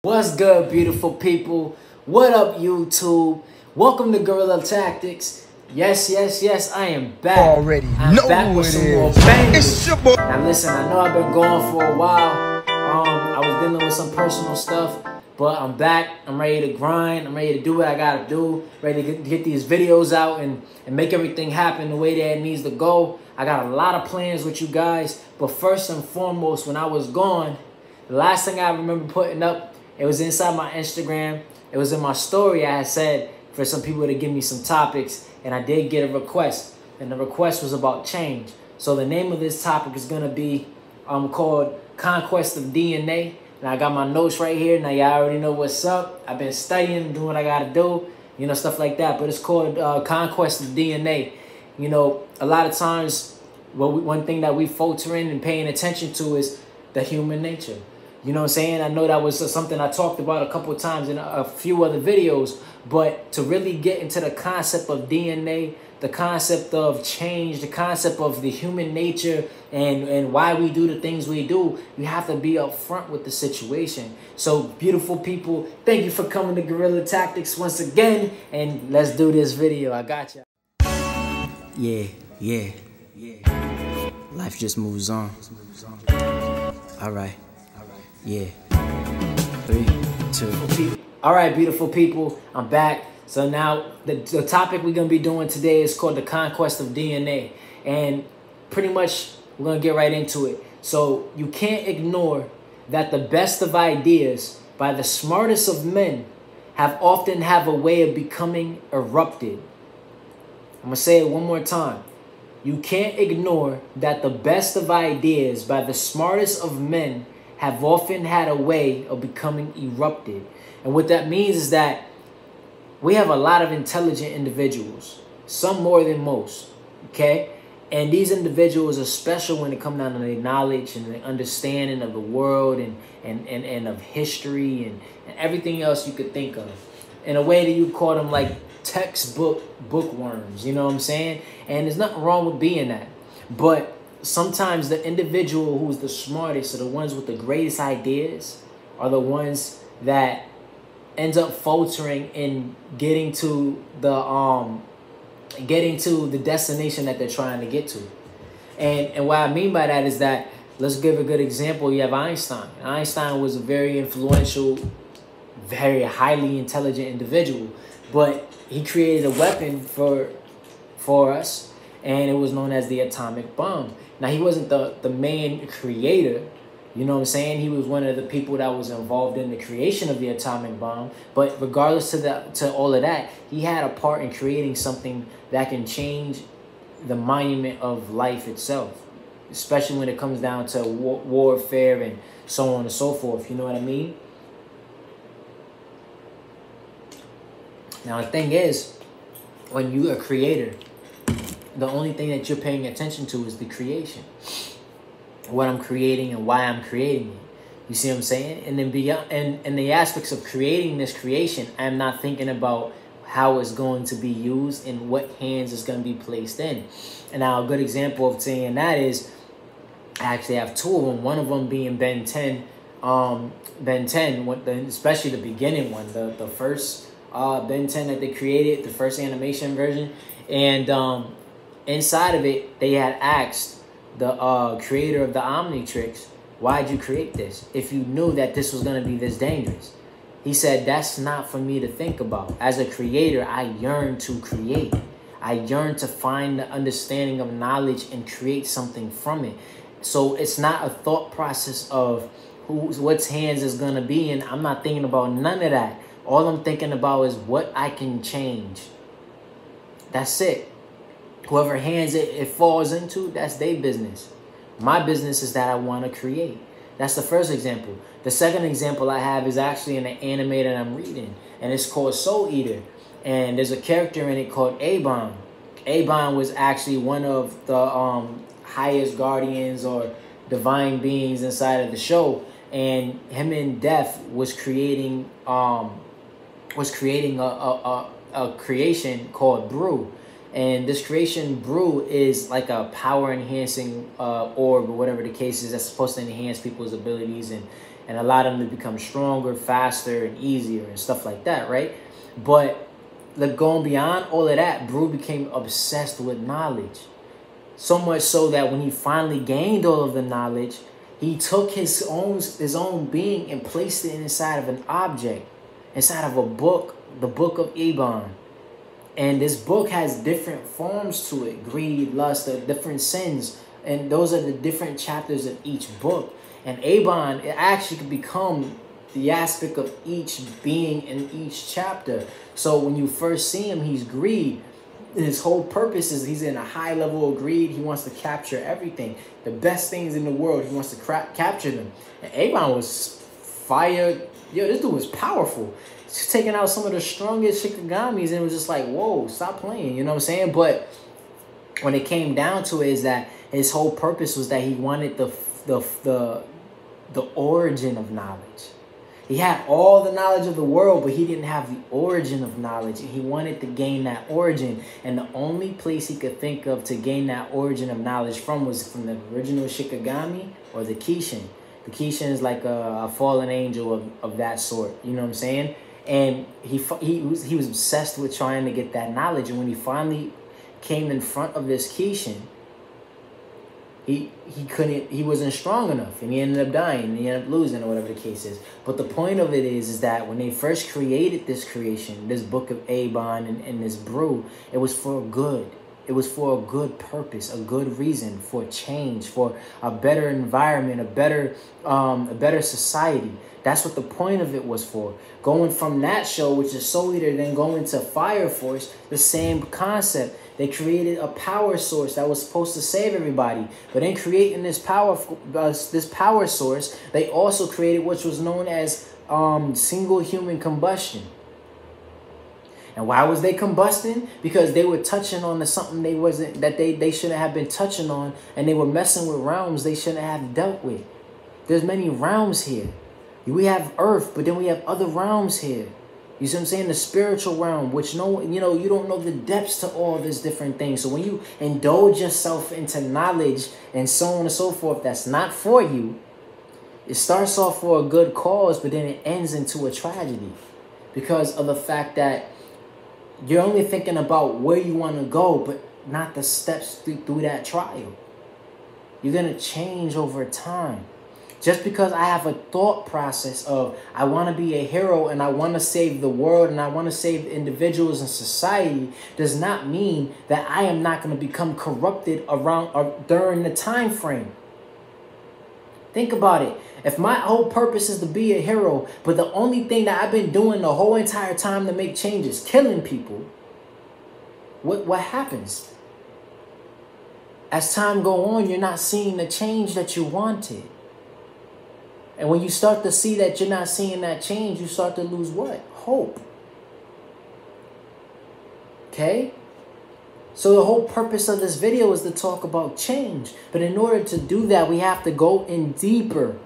What's good, beautiful people? What up, YouTube? Welcome to Guerrilla Tactics. Yes, I am back. I'm back with some more bangers. Now listen, I know I've been gone for a while. I was dealing with some personal stuff, but I'm back. I'm ready to grind. I'm ready to do what I gotta do. Ready to get these videos out and make everything happen the way that it needs to go. I got a lot of plans with you guys, but first and foremost, when I was gone, the last thing I remember putting up, it was inside my Instagram. It was in my story. I had said for some people to give me some topics, and I did get a request. And the request was about change. So the name of this topic is going to be called Conquest of DNA. And I got my notes right here. Now, y'all already know what's up. I've been studying, doing what I got to do, you know, stuff like that. But it's called Conquest of DNA. You know, a lot of times, one thing that we filter in and paying attention to is the human nature. You know what I'm saying? I know that was something I talked about a couple of times in a few other videos, but to really get into the concept of DNA, the concept of change, the concept of the human nature and why we do the things we do, you have to be upfront with the situation. So, beautiful people, thank you for coming to Guerrilla Tactics once again, and let's do this video. I got you. Yeah. Life just moves on. All right. Yeah. 3, 2. All right, beautiful people, I'm back. So now the topic we're gonna be doing today is called the Conquest of DNA, and pretty much we're gonna get right into it. So you can't ignore that the best of ideas by the smartest of men often have a way of becoming erupted. I'm gonna say it one more time. You can't ignore that the best of ideas by the smartest of men have often had a way of becoming erupted. And what that means is that we have a lot of intelligent individuals, some more than most, okay? And these individuals are special when it comes down to their knowledge and the understanding of the world and of history and everything else you could think of. In a way that you call them like textbook bookworms, you know what I'm saying? And there's nothing wrong with being that. But sometimes the individual who's the smartest or the ones with the greatest ideas are the ones that ends up faltering in getting to the destination that they're trying to get to. And what I mean by that is that, let's give a good example. You have Einstein. Einstein was a very influential, very highly intelligent individual, but he created a weapon for us, and it was known as the atomic bomb. Now, he wasn't the main creator, you know what I'm saying? He was one of the people that was involved in the creation of the atomic bomb. But regardless to all of that, he had a part in creating something that can change the monument of life itself, especially when it comes down to warfare and so on and so forth, you know what I mean? Now, the thing is, when you're a creator, the only thing that you're paying attention to is the creation. What I'm creating and why I'm creating it. You see what I'm saying? And then beyond, and the aspects of creating this creation, I'm not thinking about how it's going to be used and what hands it's going to be placed in. And now a good example of saying that is, I actually have two of them. One of them being Ben 10. Ben 10, especially the beginning one, the first Ben 10 that they created, the first animation version. And inside of it, they had asked the creator of the Omnitrix, why'd you create this if you knew that this was going to be this dangerous? He said, that's not for me to think about. As a creator, I yearn to create. I yearn to find the understanding of knowledge and create something from it. So it's not a thought process of what's hands is going to be, and I'm not thinking about none of that. All I'm thinking about is what I can change. That's it. Whoever hands it falls into, that's their business. My business is that I want to create. That's the first example. The second example I have is actually in an anime that I'm reading, and it's called Soul Eater. And there's a character in it called Abon. Abon was actually one of the highest guardians or divine beings inside of the show, and him and Death was creating a creation called Brew. And this creation brew is like a power enhancing orb or whatever the case is that's supposed to enhance people's abilities and allowed him to become stronger, faster, and easier and stuff like that, right? But like, going beyond all of that, Brew became obsessed with knowledge. So much so that when he finally gained all of the knowledge, he took his own being and placed it inside of an object, inside of a book, the Book of Ebon. And this book has different forms to it: greed, lust, different sins. And those are the different chapters of each book. And Ebon, it actually could become the aspect of each being in each chapter. So when you first see him, he's greed. His whole purpose is he's in a high level of greed. He wants to capture everything. The best things in the world, he wants to capture them. And Ebon was fire. Yo, this dude was powerful. He's taking out some of the strongest Shikagamis, and it was just like, whoa, stop playing. You know what I'm saying? But when it came down to it, is that his whole purpose was that he wanted the origin of knowledge. He had all the knowledge of the world, but he didn't have the origin of knowledge. And he wanted to gain that origin. And the only place he could think of to gain that origin of knowledge from was from the original Shikigami or the Kishin. The Kishin is like a fallen angel of that sort. You know what I'm saying? And he was obsessed with trying to get that knowledge. And when he finally came in front of this Kishin, he wasn't strong enough, and he ended up dying, and he ended up losing, or whatever the case is. But the point of it is that when they first created this creation, this Book of Ebon and this brew, it was for good. It was for a good purpose, a good reason, for change, for a better environment, a better society. That's what the point of it was for. Going from that show, which is Soul Eater, then going to Fire Force, the same concept. They created a power source that was supposed to save everybody. But in creating this power source, they also created what was known as single human combustion. And why was they combusting? Because they were touching on something they shouldn't have been touching on, and they were messing with realms they shouldn't have dealt with. There's many realms here. We have Earth, but then we have other realms here. You see what I'm saying? The spiritual realm, which you don't know the depths to all these different things. So when you indulge yourself into knowledge and so on and so forth, that's not for you. It starts off for a good cause, but then it ends into a tragedy because of the fact that you're only thinking about where you want to go, but not the steps through that trial. You're going to change over time. Just because I have a thought process of I want to be a hero and I want to save the world and I want to save individuals and society does not mean that I am not going to become corrupted around or during the time frame. Think about it. If my whole purpose is to be a hero, but the only thing that I've been doing the whole entire time to make changes, killing people, what happens? As time goes on, you're not seeing the change that you wanted. And when you start to see that you're not seeing that change, you start to lose what? Hope. Okay? So the whole purpose of this video is to talk about change. But in order to do that, we have to go in deeper.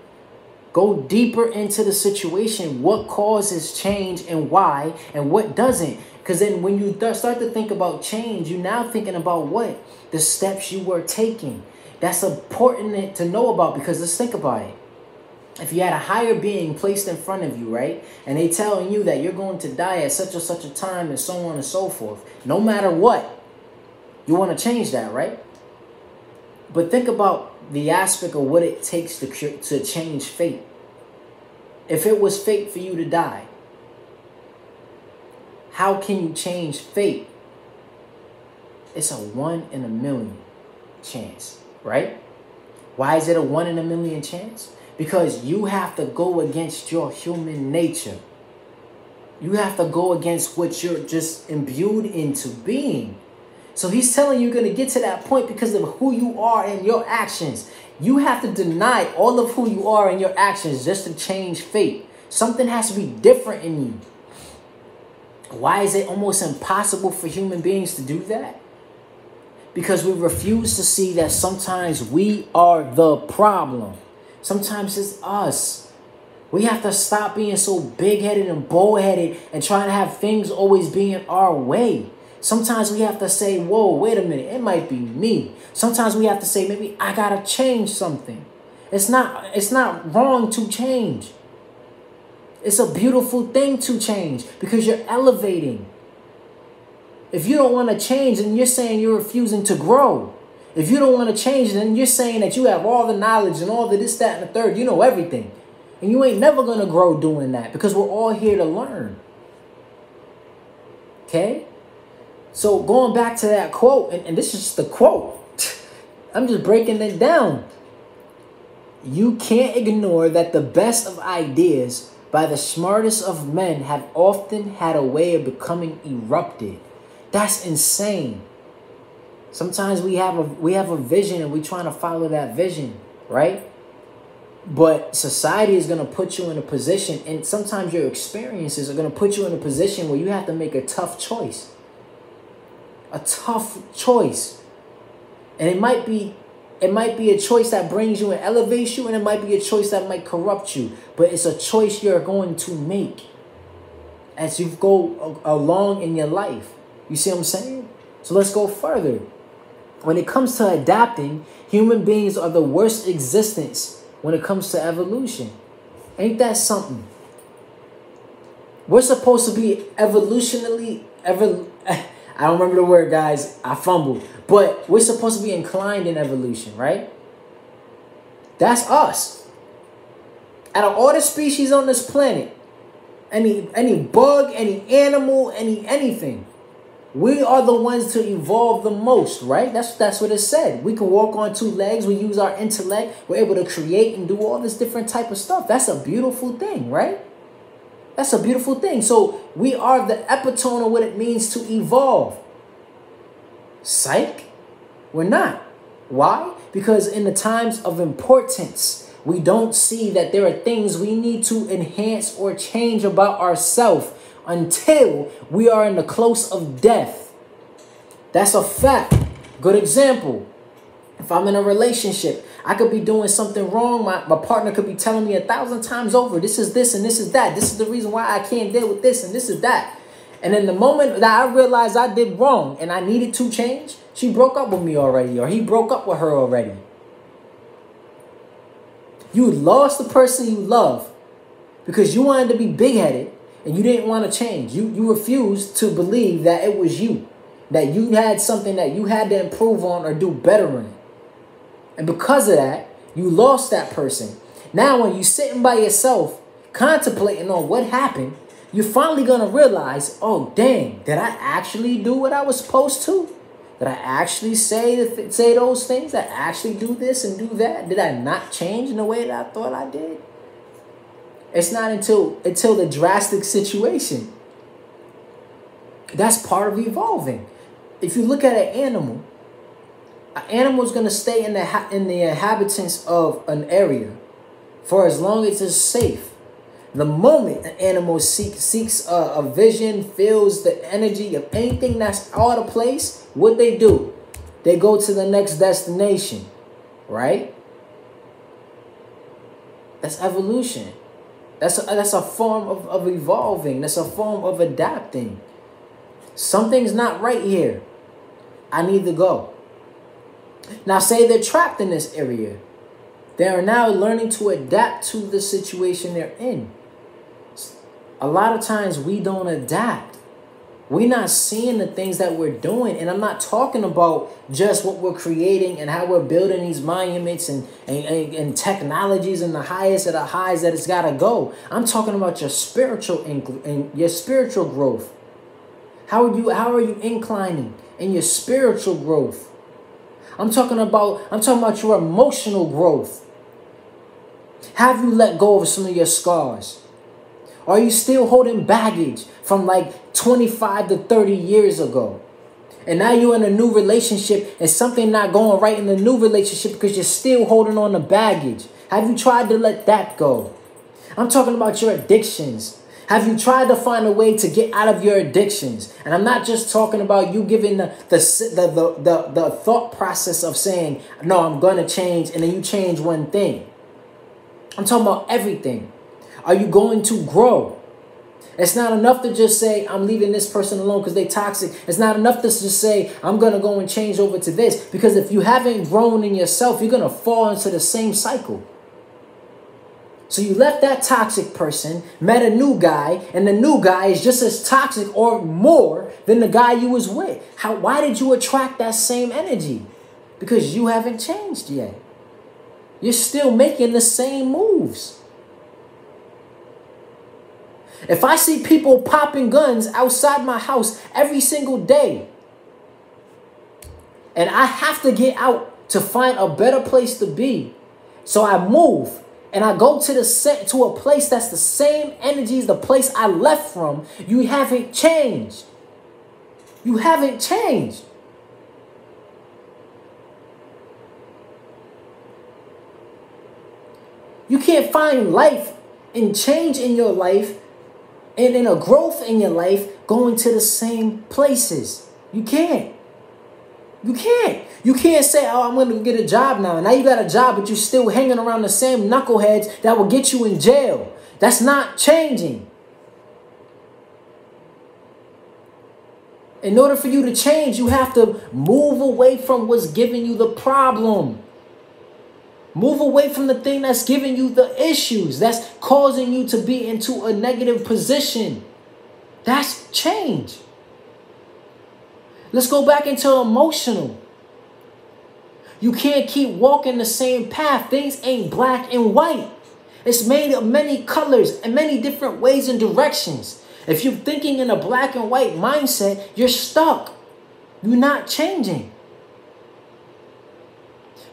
Go deeper into the situation. What causes change and why, and what doesn't. Because then when you start to think about change, you're now thinking about what? The steps you were taking. That's important to know about, because let's think about it. If you had a higher being placed in front of you, right? And they telling you that you're going to die at such or such a time and so on and so forth. No matter what, you want to change that, right? But think about the aspect of what it takes to change fate. If it was fate for you to die, how can you change fate? It's a 1 in a million chance, right? Why is it a 1 in a million chance? Because you have to go against your human nature. You have to go against what you're just imbued into being. So he's telling you you're going to get to that point because of who you are and your actions. You have to deny all of who you are and your actions just to change fate. Something has to be different in you. Why is it almost impossible for human beings to do that? Because we refuse to see that sometimes we are the problem. Sometimes it's us. We have to stop being so big-headed and bull-headed and trying to have things always being our way. Sometimes we have to say, whoa, wait a minute, it might be me. Sometimes we have to say, maybe I got to change something. It's not wrong to change. It's a beautiful thing to change because you're elevating. If you don't want to change, then you're saying you're refusing to grow. If you don't want to change, then you're saying that you have all the knowledge and all the this, that, and the third. You know everything. And you ain't never going to grow doing that because we're all here to learn. Okay? So going back to that quote, and this is just the quote. I'm just breaking it down. You can't ignore that the best of ideas by the smartest of men have often had a way of becoming erupted. That's insane. Sometimes we have a vision and we're trying to follow that vision, right? But society is going to put you in a position, and sometimes your experiences are going to put you in a position where you have to make a tough choice. A tough choice. And it might be a choice that brings you and elevates you, and it might be a choice that might corrupt you. But it's a choice you're going to make as you go along in your life. You see what I'm saying? So let's go further. When it comes to adapting, human beings are the worst existence when it comes to evolution. Ain't that something? We're supposed to be evolutionally... I don't remember the word, guys. I fumbled. But we're supposed to be inclined in evolution, right? That's us. Out of all the species on this planet, any bug, any animal, anything, we are the ones to evolve the most, right? That's what it said. We can walk on two legs. We use our intellect. We're able to create and do all this different type of stuff. That's a beautiful thing, right? That's a beautiful thing. So we are the epitome of what it means to evolve. Psych? We're not. Why? Because in the times of importance, we don't see that there are things we need to enhance or change about ourselves until we are in the close of death. That's a fact. Good example. If I'm in a relationship, I could be doing something wrong. My partner could be telling me 1,000 times over, this is this and this is that. This is the reason why I can't deal with this and this is that. And in the moment that I realized I did wrong and I needed to change, she broke up with me already, or he broke up with her already. You lost the person you love because you wanted to be big-headed and you didn't want to change. You refused to believe that it was you, that you had something that you had to improve on or do better in. And because of that, you lost that person. Now, when you're sitting by yourself, contemplating on what happened, you're finally going to realize, oh, dang, did I actually do what I was supposed to? Did I actually say those things? Did I actually do this and do that? Did I not change in the way that I thought I did? It's not until the drastic situation. That's part of evolving. If you look at an animal is going to stay in the inhabitants of an area for as long as it's safe. The moment an animal seeks a vision, feels the energy of anything that's out of place, what they do? They go to the next destination, right? That's evolution. That's a form of evolving. That's a form of adapting. Something's not right here. I need to go. Now, say they're trapped in this area. They are now learning to adapt to the situation they're in. A lot of times we don't adapt. We're not seeing the things that we're doing. And I'm not talking about just what we're creating and how we're building these monuments and technologies and the highest of the highs that it's got to go. I'm talking about your spiritual growth. How are you inclining in your spiritual growth? I'm talking about your emotional growth. Have you let go of some of your scars? Are you still holding baggage from like 25 to 30 years ago? And now you're in a new relationship and something not going right in the new relationship because you're still holding on to baggage. Have you tried to let that go? I'm talking about your addictions. Have you tried to find a way to get out of your addictions? And I'm not just talking about you giving the thought process of saying, no, I'm going to change, and then you change one thing. I'm talking about everything. Are you going to grow? It's not enough to just say, I'm leaving this person alone because they're toxic. It's not enough to just say, I'm going to go and change over to this. Because if you haven't grown in yourself, you're going to fall into the same cycle. So you left that toxic person, met a new guy, and the new guy is just as toxic or more than the guy you was with. Why did you attract that same energy? Because you haven't changed yet. You're still making the same moves. If I see people popping guns outside my house every single day, and I have to get out to find a better place to be, so I move, and I go to a place that's the same energy as the place I left from, you haven't changed. You haven't changed. You can't find life and change in your life and in a growth in your life going to the same places. You can't. You can't. You can't say, oh, I'm going to get a job now. Now you got a job, but you're still hanging around the same knuckleheads that will get you in jail. That's not changing. In order for you to change, you have to move away from what's giving you the problem. Move away from the thing that's giving you the issues, that's causing you to be into a negative position. That's change. Let's go back into emotional. You can't keep walking the same path. Things ain't black and white. It's made of many colors and many different ways and directions. If you're thinking in a black and white mindset, you're stuck. You're not changing.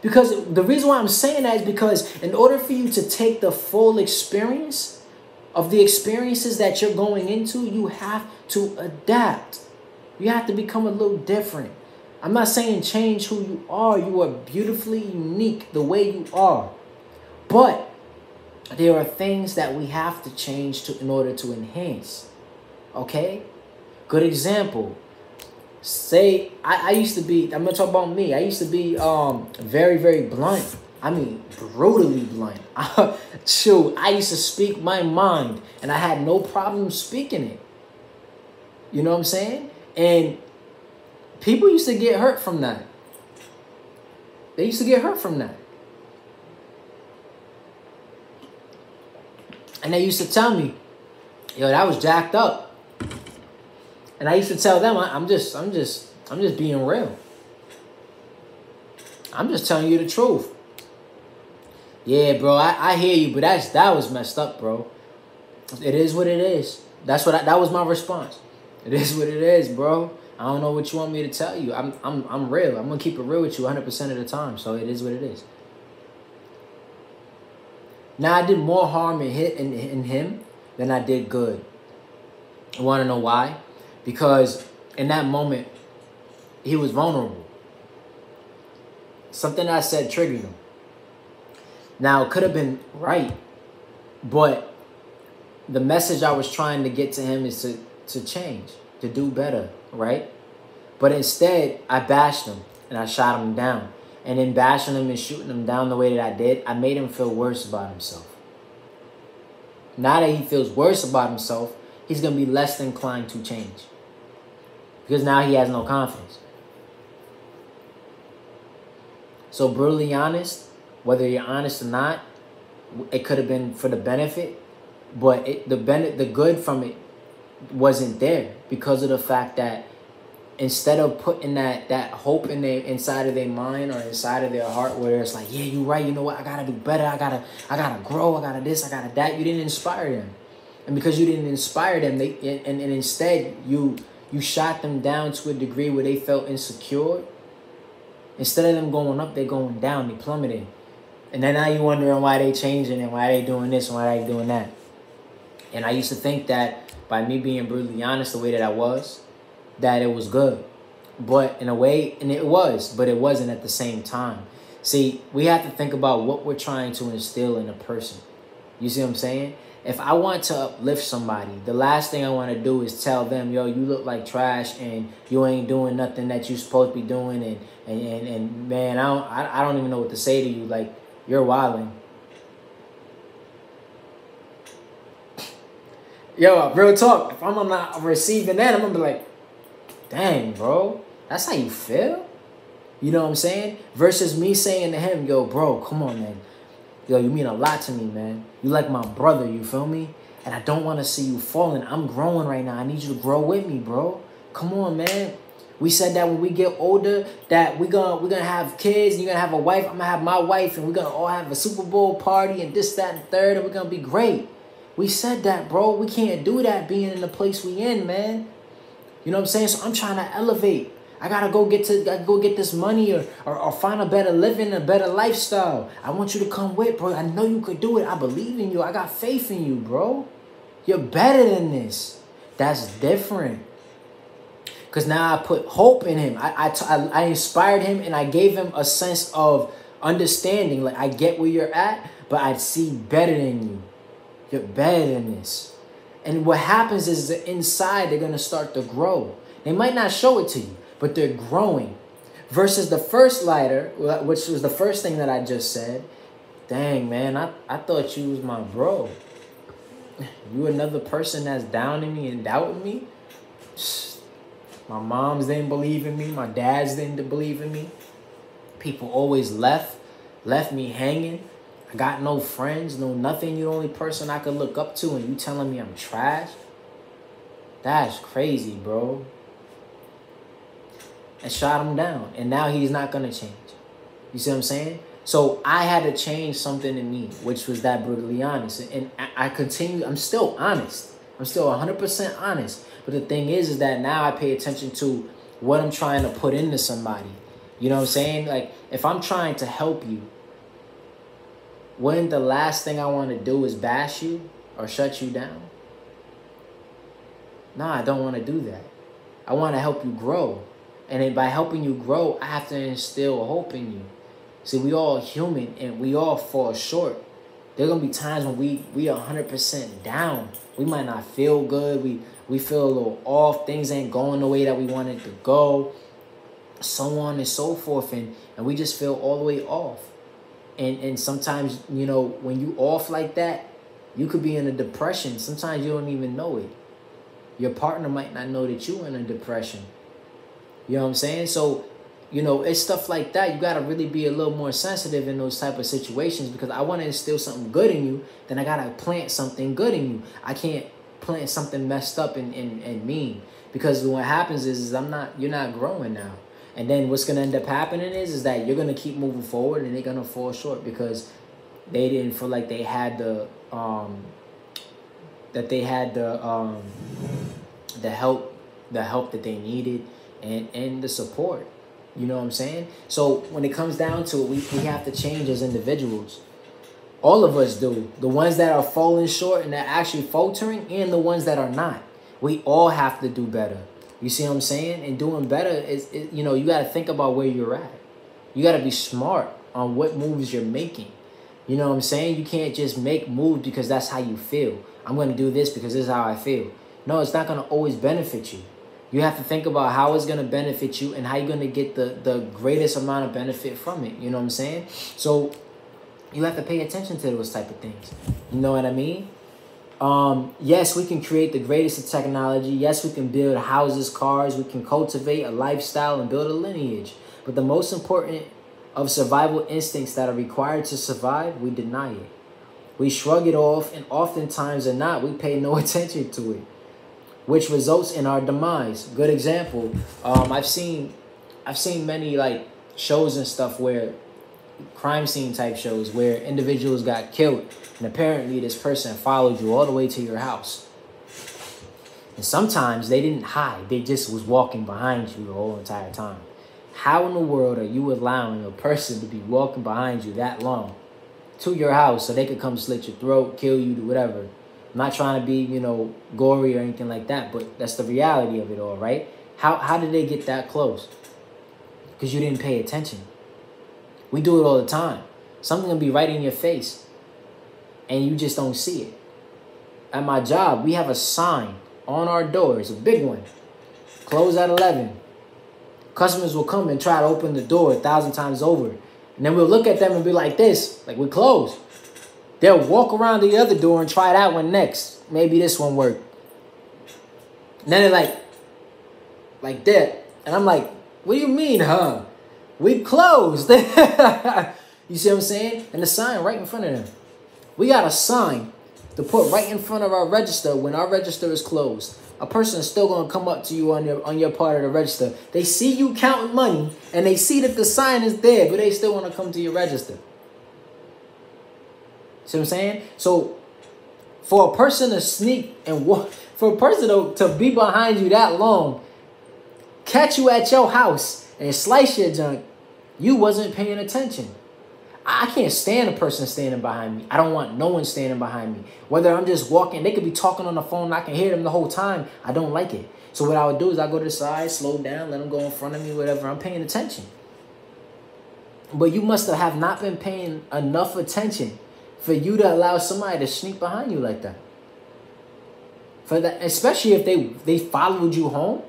Because the reason why I'm saying that is because in order for you to take the full experience of the experiences that you're going into, you have to adapt. You have to become a little different. I'm not saying change who you are. You are beautifully unique the way you are. But there are things that we have to change in order to enhance. Okay? Good example. Say, I used to be, I'm going to talk about me. I used to be very, very blunt. I mean, brutally blunt. Shoot, I used to speak my mind, and I had no problem speaking it. You know what I'm saying? And people used to get hurt from that. They used to get hurt from that. And they used to tell me, yo, that was jacked up. And I used to tell them, I'm just being real. I'm just telling you the truth. Yeah, bro, I hear you, but that was messed up, bro. It is what it is. That was my response. It is what it is, bro. I don't know what you want me to tell you. I'm real. I'm gonna keep it real with you 100% of the time. So it is what it is. Now I did more harm in him than I did good. You want to know why? Because in that moment, he was vulnerable. Something I said triggered him. Now, it could have been right, but the message I was trying to get to him is to change, to do better, right? But instead, I bashed him and I shot him down. And in bashing him and shooting him down the way that I did, I made him feel worse about himself. Now that he feels worse about himself, he's going to be less inclined to change. Because now he has no confidence. So brutally honest, whether you're honest or not, it could have been for the benefit, but the good from it wasn't there because of the fact that instead of putting that hope inside of their mind or inside of their heart where it's like, yeah, you're right, you know what, I gotta do better, I gotta grow, I gotta this, I gotta that, you didn't inspire them. And because you didn't inspire them, and instead you shot them down to a degree where they felt insecure. Instead of them going up, they're going down, they plummeting. And then now you're wondering why they changing and why they doing this and why they doing that. And I used to think that by me being brutally honest the way that I was, that it was good. But in a way, and it was, but it wasn't at the same time. See, we have to think about what we're trying to instill in a person. You see what I'm saying? If I want to uplift somebody, the last thing I want to do is tell them, yo, you look like trash and you ain't doing nothing that you're supposed to be doing. And man, I don't even know what to say to you. Like, you're wilding. Yo, real talk. If I'm not receiving that, I'm going to be like, dang, bro, that's how you feel? You know what I'm saying? Versus me saying to him, yo, bro, come on, man. Yo, you mean a lot to me, man. You like my brother, you feel me? And I don't want to see you falling. I'm growing right now. I need you to grow with me, bro. Come on, man. We said that when we get older, that we're gonna have kids, and you're gonna have a wife, I'm gonna have my wife, and we're gonna all have a Super Bowl party and this, that, and third, and we're gonna be great. We said that, bro. We can't do that being in the place we in, man. You know what I'm saying? So I'm trying to elevate. I gotta go get this money or find a better living, a better lifestyle. I want you to come with, bro. I know you could do it. I believe in you. I got faith in you, bro. You're better than this. That's different. Because now I put hope in him. I inspired him, and I gave him a sense of understanding. Like, I get where you're at, but I see better than you. You're better than this. And what happens is that inside they're going to start to grow. They might not show it to you, but they're growing. Versus the first lighter, which was the first thing that I just said. Dang, man, I thought you was my bro. You another person that's downing me and doubting me? My moms didn't believe in me. My dads didn't believe in me. People always left me hanging. I got no friends, no nothing. You're the only person I could look up to, and you telling me I'm trash? That's crazy, bro. And shot him down. And now he's not going to change. You see what I'm saying? So I had to change something in me, which was that brutally honest. And I continue. I'm still honest. I'm still 100% honest. But the thing is that now I pay attention to what I'm trying to put into somebody. You know what I'm saying? Like, if I'm trying to help you, when the last thing I want to do is bash you or shut you down? Nah, I don't want to do that. I want to help you grow. And then by helping you grow, I have to instill hope in you. See, we all human and we all fall short. There are going to be times when we are 100% down. We might not feel good. We feel a little off. Things ain't going the way that we wanted to go. So on and so forth. And we just feel all the way off. And sometimes, you know, when you off like that, you could be in a depression. Sometimes you don't even know it. Your partner might not know that you're in a depression. You know what I'm saying? So, you know, it's stuff like that. You got to really be a little more sensitive in those type of situations, because I want to instill something good in you. Then I got to plant something good in you. I can't plant something messed up and mean, because what happens is you're not growing now. And then what's going to end up happening is that you're going to keep moving forward, and they're going to fall short because they didn't feel like they had the help that they needed and the support. You know what I'm saying? So when it comes down to it, we have to change as individuals. All of us do. The ones that are falling short and that actually faltering, and the ones that are not. We all have to do better. You see what I'm saying? And doing better is you know, you got to think about where you're at. You got to be smart on what moves you're making. You know what I'm saying? You can't just make moves because that's how you feel. I'm going to do this because this is how I feel. No, it's not going to always benefit you. You have to think about how it's going to benefit you and how you're going to get the greatest amount of benefit from it. You know what I'm saying? So you have to pay attention to those type of things. You know what I mean? Yes, we can create the greatest of technology. Yes, we can build houses, cars. We can cultivate a lifestyle and build a lineage. But the most important of survival instincts that are required to survive, we deny it. We shrug it off, and oftentimes or not, we pay no attention to it, which results in our demise. Good example. I've seen many like shows and stuff where crime scene type shows where individuals got killed, and apparently this person followed you all the way to your house. And sometimes they didn't hide. They just was walking behind you the whole entire time. How in the world are you allowing a person to be walking behind you that long to your house so they could come slit your throat, kill you, do whatever? I'm not trying to be, you know, gory or anything like that, but that's the reality of it all, right? How did they get that close? Because you didn't pay attention. We do it all the time. Something will be right in your face, and you just don't see it. At my job, we have a sign on our door. It's a big one. Close at 11. Customers will come and try to open the door 1,000 times over. And then we'll look at them and be like this, like we're closed. They'll walk around the other door and try that one next. Maybe this one worked. And then they're like that. And I'm like, what do you mean, huh? We closed. You see what I'm saying? And the sign right in front of them. We got a sign to put right in front of our register when our register is closed. A person is still going to come up to you on your part of the register. They see you counting money, and they see that the sign is there, but they still want to come to your register. See what I'm saying? So, for a person to sneak and walk, for a person to be behind you that long, catch you at your house and slice your junk, you wasn't paying attention. I can't stand a person standing behind me. I don't want no one standing behind me. Whether I'm just walking, they could be talking on the phone and I can hear them the whole time. I don't like it. So what I would do is I go to the side, slow down, let them go in front of me, whatever. I'm paying attention. But you must have not been paying enough attention for you to allow somebody to sneak behind you like that. For that, especially if they followed you home.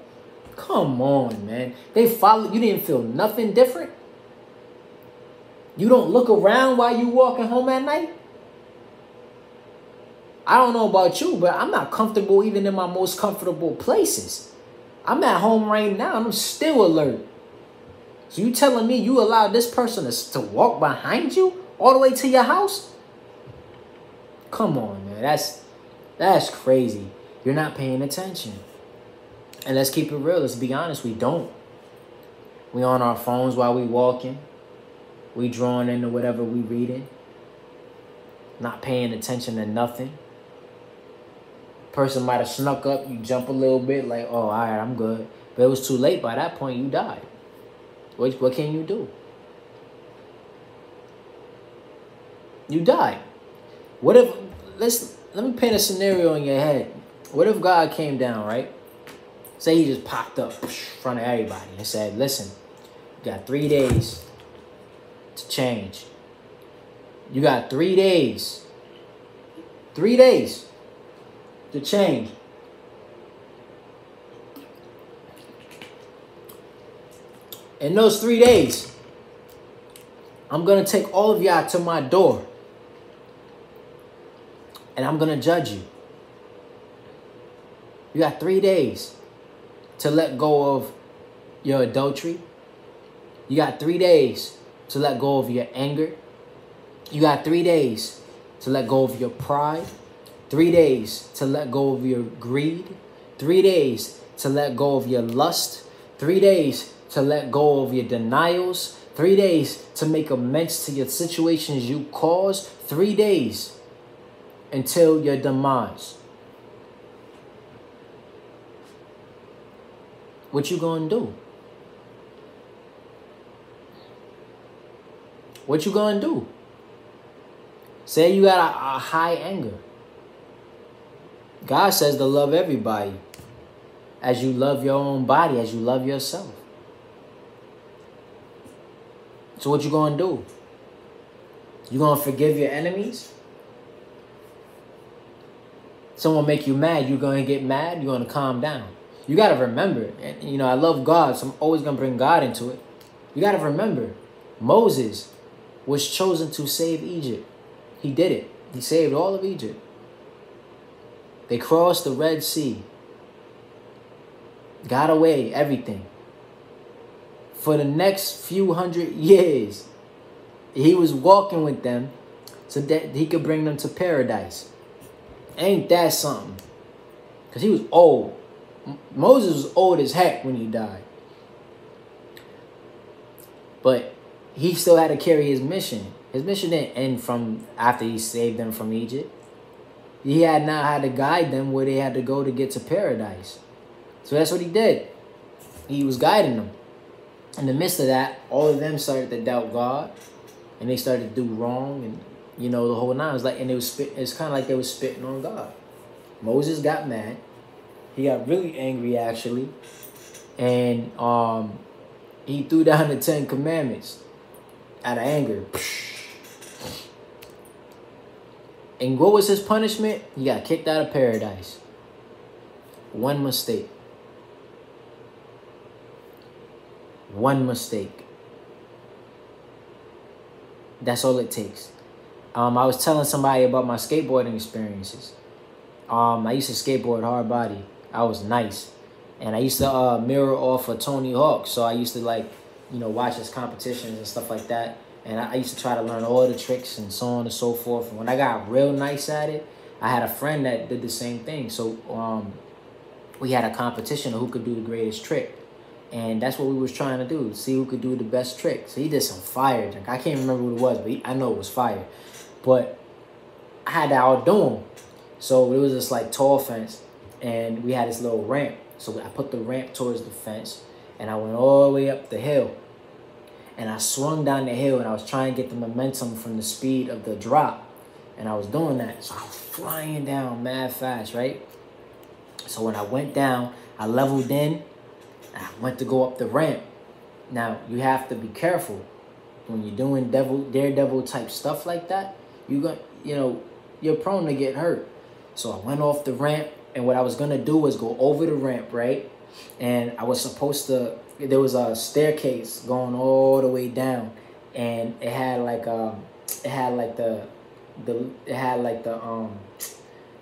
Come on, man. They followed you, didn't feel nothing different. You don't look around while you walking home at night? I don't know about you, but I'm not comfortable even in my most comfortable places. I'm at home right now and I'm still alert. So you telling me you allowed this person to walk behind you all the way to your house? Come on, man. That's crazy. You're not paying attention. And let's keep it real. Let's be honest. We don't. We on our phones while we walking. We drawing into whatever we reading. Not paying attention to nothing. Person might have snuck up. You jump a little bit like, oh, all right, I'm good. But it was too late. By that point, you died. What can you do? You died. What if, let me paint a scenario in your head. What if God came down, right? Say he just popped up in front of everybody and said, listen, you got 3 days to change. You got 3 days. 3 days to change. In those 3 days, I'm going to take all of y'all to my door. And I'm going to judge you. You got 3 days to let go of your adultery. You got 3 days to let go of your anger. You got 3 days to let go of your pride. 3 days to let go of your greed. 3 days to let go of your lust. 3 days to let go of your denials. 3 days to make amends to your situations you caused. 3 days until your demise. What you gonna do? What you gonna do? Say you got a high anger. God says to love everybody as you love your own body, as you love yourself. So what you gonna do? You gonna forgive your enemies? Someone make you mad, you're gonna get mad, you're gonna calm down. You gotta remember, and you know, I love God, so I'm always gonna bring God into it. You gotta remember, Moses was chosen to save Egypt. He did it. He saved all of Egypt. They crossed the Red Sea. Got away, everything. For the next few hundred years, he was walking with them so that he could bring them to paradise. Ain't that something? Because he was old. Moses was old as heck when he died. But he still had to carry his mission. His mission didn't end from after he saved them from Egypt. He had now had to guide them where they had to go to get to paradise. So that's what he did. He was guiding them. In the midst of that, all of them started to doubt God. And they started to do wrong. And, you know, the whole nine. It's kind of like they were spitting on God. Moses got mad. He got really angry, actually. And he threw down the 10 Commandments out of anger. And what was his punishment? He got kicked out of paradise. One mistake. One mistake. That's all it takes. I was telling somebody about my skateboarding experiences. I used to skateboard hard body. I was nice. And I used to mirror off of Tony Hawk. So I used to, like, you know, watch his competitions and stuff like that. And I used to try to learn all the tricks and so on and so forth. And when I got real nice at it, I had a friend that did the same thing. So we had a competition of who could do the greatest trick. And that's what we was trying to do, see who could do the best trick. So he did some fire drink. I can't remember what it was, but I know it was fire. But I had to outdo him. So it was this like tall fence, and we had this little ramp. So I put the ramp towards the fence, and I went all the way up the hill. And I swung down the hill, and I was trying to get the momentum from the speed of the drop. And I was doing that. So I was flying down mad fast, right? So when I went down, I leveled in. I went to go up the ramp. Now, you have to be careful. When you're doing daredevil type stuff like that, you're prone to get hurt. So I went off the ramp, and what I was going to do was go over the ramp, right? And I was supposed to, there was a staircase going all the way down, and it had like the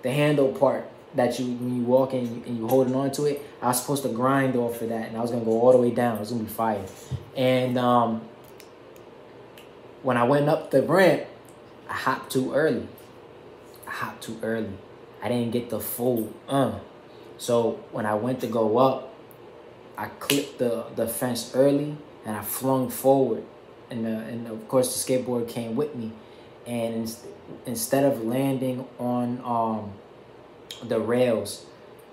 handle part that when you walk in and you holding on to it. I was supposed to grind off of that, and I was gonna go all the way down. It was gonna be fire. And when I went up the ramp, I hopped too early. I didn't get the full So when I went to go up, I clipped the fence early, and I flung forward, and of course the skateboard came with me. And instead of landing on the rails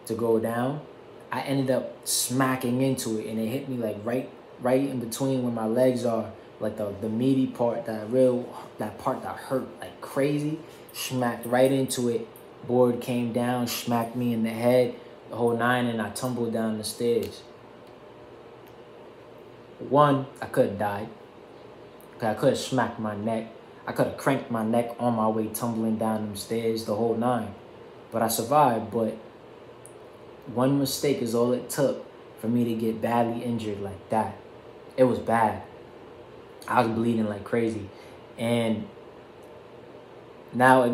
to go down, I ended up smacking into it, and it hit me like right in between where my legs are, like the meaty part, that part that hurt like crazy. Smacked right into it. Board came down, smacked me in the head, the whole nine, and I tumbled down the stairs. One, I could have died. I could have smacked my neck. I could have cranked my neck on my way tumbling down them stairs, the whole nine. But I survived. But one mistake is all it took for me to get badly injured like that. It was bad. I was bleeding like crazy. And now, I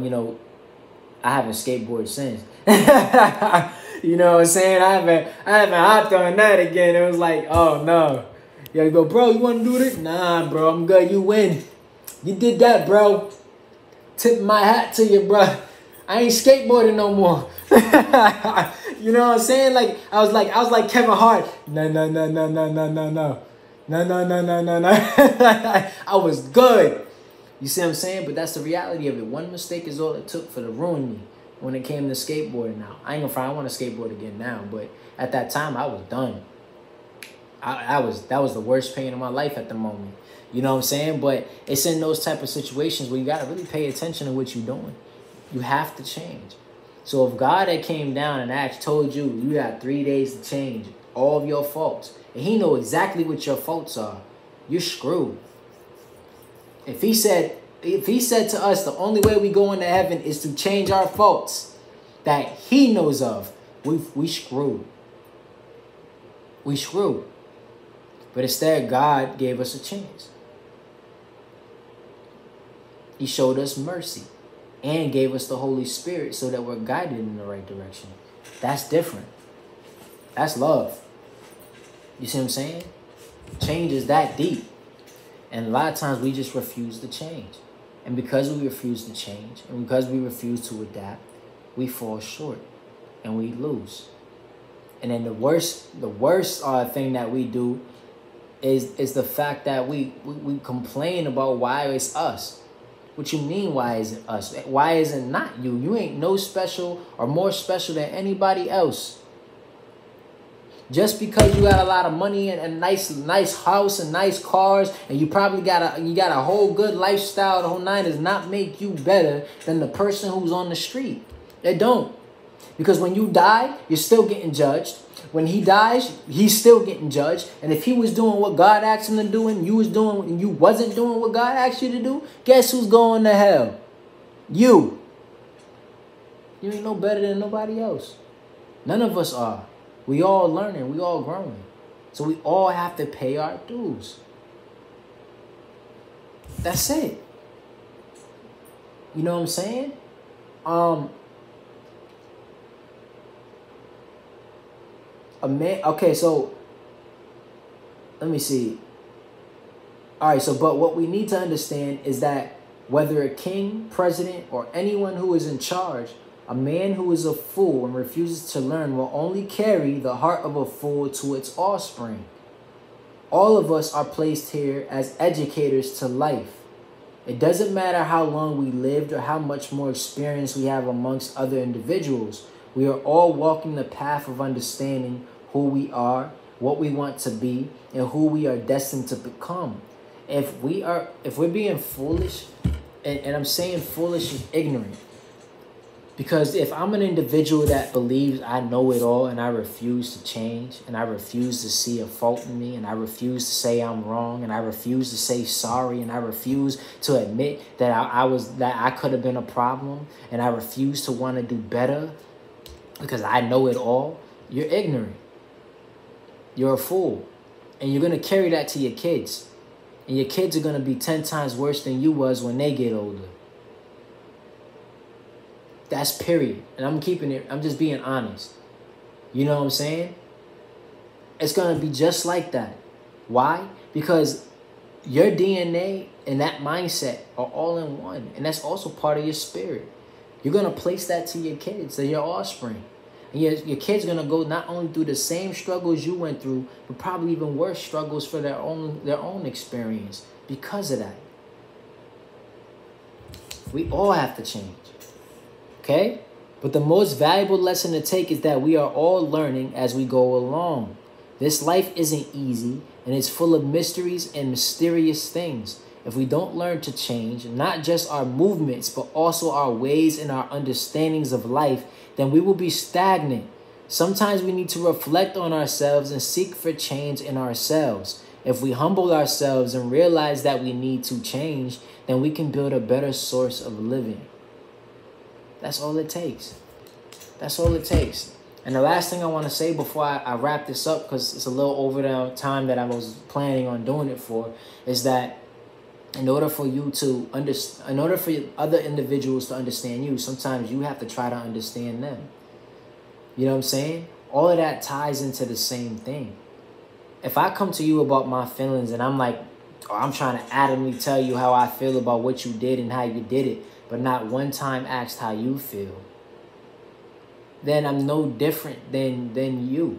haven't skateboarded since. You know what I'm saying? I haven't hopped on that again. It was like, oh no. You go, bro, you want to do this? Nah, bro, I'm good. You win. You did that, bro. Tip my hat to you, bro. I ain't skateboarding no more. You know what I'm saying? Like I was like Kevin Hart. No. I was good. You see what I'm saying? But that's the reality of it. One mistake is all it took for to ruin me when it came to skateboarding now. I ain't gonna front, I want to skateboard again now, but at that time I was done. That was the worst pain of my life at the moment. You know what I'm saying? But it's in those type of situations where you got to really pay attention to what you're doing. You have to change. So if God had came down and told you got 3 days to change all of your faults, and he know exactly what your faults are, you're screwed. If he said to us the only way we go into heaven is to change our faults that he knows of, we screwed. We screwed. But instead, God gave us a chance. He showed us mercy and gave us the Holy Spirit so that we're guided in the right direction. That's different. That's love. You see what I'm saying? Change is that deep. And a lot of times we just refuse to change. And because we refuse to change, and because we refuse to adapt, we fall short and we lose. And then the worst thing that we do is the fact that we complain about why it's us. What you mean, why isn't us? Why isn't not you? You ain't no special or more special than anybody else. Just because you got a lot of money and a nice house and nice cars, and you probably got a whole good lifestyle, the whole nine, does not make you better than the person who's on the street. It don't. Because when you die, you're still getting judged. When he dies, he's still getting judged. And if he was doing what God asked him to do and you wasn't doing what God asked you to do, guess who's going to hell? You. You ain't no better than nobody else. None of us are. We all learning. We all growing. So we all have to pay our dues. That's it. You know what I'm saying? Okay, so let me see. All right, so but what we need to understand is that whether a king, president, or anyone who is in charge, a man who is a fool and refuses to learn will only carry the heart of a fool to its offspring. All of us are placed here as educators to life. It doesn't matter how long we lived or how much more experience we have amongst other individuals. We are all walking the path of understanding who we are, what we want to be, and who we are destined to become. If we're being foolish, and I'm saying foolish and ignorant, because if I'm an individual that believes I know it all and I refuse to change, and I refuse to see a fault in me, and I refuse to say I'm wrong, and I refuse to say sorry, and I refuse to admit that I could have been a problem, and I refuse to want to do better because I know it all, you're ignorant. You're a fool. And you're going to carry that to your kids. And your kids are going to be 10 times worse than you was when they get older. That's period. And I'm just being honest. You know what I'm saying? It's going to be just like that. Why? Because your DNA and that mindset are all in one. And that's also part of your spirit. You're going to place that to your kids, to your offspring. And your kids are going to go not only through the same struggles you went through, but probably even worse struggles for their own experience because of that. We all have to change. Okay? But the most valuable lesson to take is that we are all learning as we go along. This life isn't easy, and it's full of mysteries and mysterious things. If we don't learn to change, not just our movements, but also our ways and our understandings of life, then we will be stagnant. Sometimes we need to reflect on ourselves and seek for change in ourselves. If we humble ourselves and realize that we need to change, then we can build a better source of living. That's all it takes. That's all it takes. And the last thing I want to say before I wrap this up, because it's a little over the time that I was planning on doing it for, is that in order for other individuals to understand you, sometimes you have to try to understand them. You know what I'm saying? All of that ties into the same thing. If I come to you about my feelings and I'm like, or I'm trying to adamantly tell you how I feel about what you did and how you did it, but not one time asked how you feel, then I'm no different than you.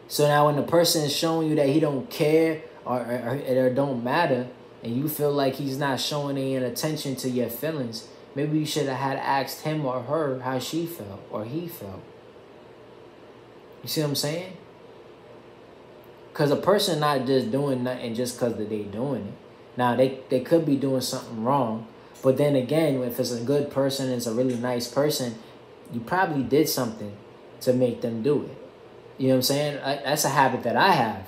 So now when the person is showing you that he don't care or don't matter, and you feel like he's not showing any attention to your feelings, maybe you should have had asked him or her how she felt or he felt. You see what I'm saying? Because a person not just doing nothing just because they doing it. Now, they could be doing something wrong, but then again, if it's a good person and it's a really nice person, you probably did something to make them do it. You know what I'm saying? That's a habit that I have.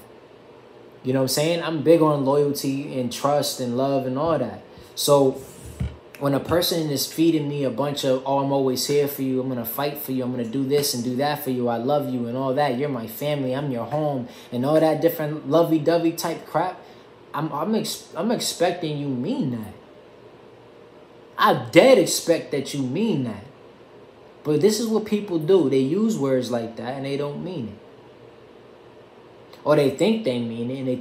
You know what I'm saying? I'm big on loyalty and trust and love and all that. So when a person is feeding me a bunch of, oh, I'm always here for you, I'm going to fight for you, I'm going to do this and do that for you, I love you and all that, you're my family, I'm your home, and all that different lovey-dovey type crap, I'm expecting you mean that. I dead expect that you mean that. But this is what people do. They use words like that and they don't mean it. Or they think they mean it and they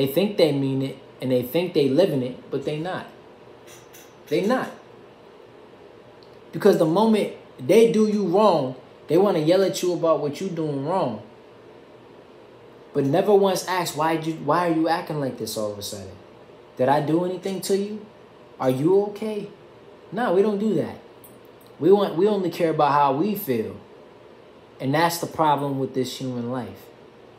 think they mean it and they think they live in it, but they not. They not. Because the moment they do you wrong, they want to yell at you about what you doing wrong. But never once ask, why are you acting like this all of a sudden? Did I do anything to you? Are you okay? No, we don't do that. We only care about how we feel. And that's the problem with this human life.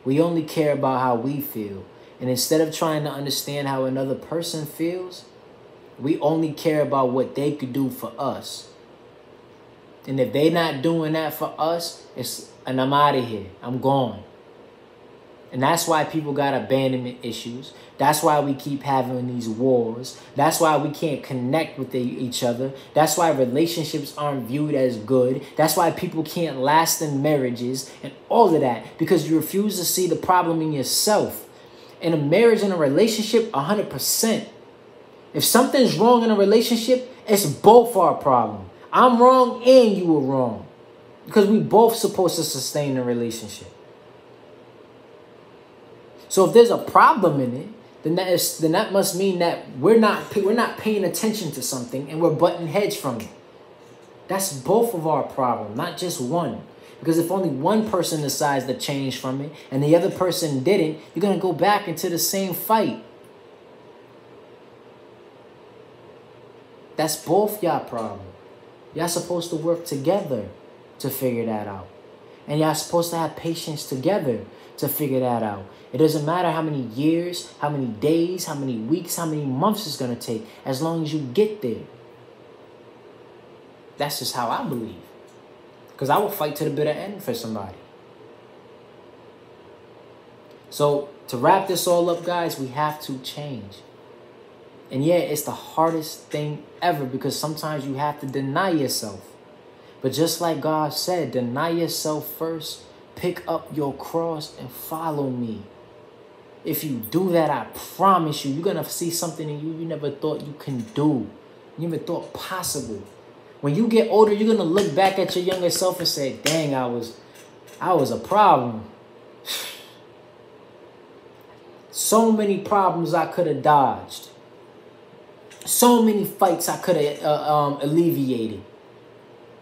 We only care about how we feel. And instead of trying to understand how another person feels, we only care about what they could do for us. And if they not doing that for us, and I'm out of here. I'm gone. And that's why people got abandonment issues. That's why we keep having these wars. That's why we can't connect with each other. That's why relationships aren't viewed as good. That's why people can't last in marriages and all of that. Because you refuse to see the problem in yourself. In a marriage and a relationship, 100%. If something's wrong in a relationship, it's both our problem. I'm wrong and you were wrong. Because we both supposed to sustain the relationship. So if there's a problem in it, then that must mean that we're not paying attention to something and we're butting heads from it. That's both of our problem, not just one. Because if only one person decides to change from it and the other person didn't, you're going to go back into the same fight. That's both y'all problem. Y'all supposed to work together to figure that out. And y'all supposed to have patience together to figure that out. It doesn't matter how many years, how many days, how many weeks, how many months it's going to take, as long as you get there. That's just how I believe. Because I will fight to the bitter end for somebody. So to wrap this all up, guys, we have to change. And yeah, it's the hardest thing ever because sometimes you have to deny yourself. But just like God said, deny yourself first, pick up your cross and follow me. If you do that, I promise you, you're going to see something in you never thought you can do. You never thought possible. When you get older, you're going to look back at your younger self and say, dang, I was a problem. So many problems I could have dodged. So many fights I could have alleviated.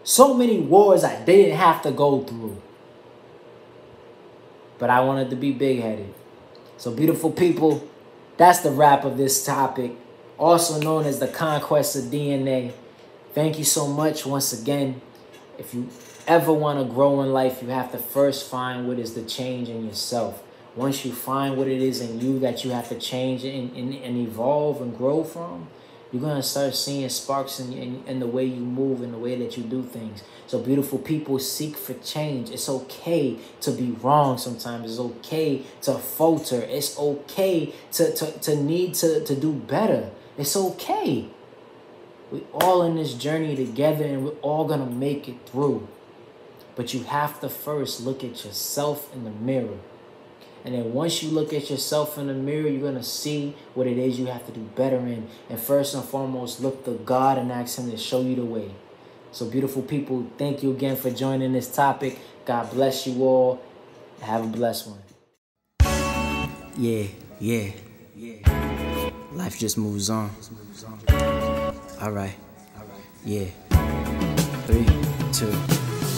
So many wars I didn't have to go through. But I wanted to be big-headed. So beautiful people, that's the wrap of this topic, also known as the Conquest of DNA. Thank you so much once again. If you ever want to grow in life, you have to first find what is the change in yourself. Once you find what it is in you that you have to change and evolve and grow from, you're going to start seeing sparks in the way you move and the way that you do things. So beautiful people, seek for change. It's okay to be wrong sometimes. It's okay to falter. It's okay to need to do better. It's okay. We're all in this journey together and we're all going to make it through. But you have to first look at yourself in the mirror. And then once you look at yourself in the mirror, you're going to see what it is you have to do better in. And first and foremost, look to God and ask him to show you the way. So beautiful people, thank you again for joining this topic. God bless you all. Have a blessed one. Yeah. Life just moves on. All right. Yeah. 3, 2.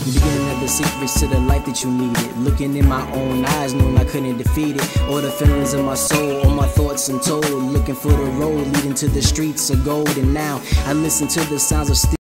The beginning of the secrets to the life that you needed. Looking in my own eyes, knowing I couldn't defeat it. All the feelings of my soul, all my thoughts untold. Looking for the road leading to the streets of gold. And now I listen to the sounds of steel.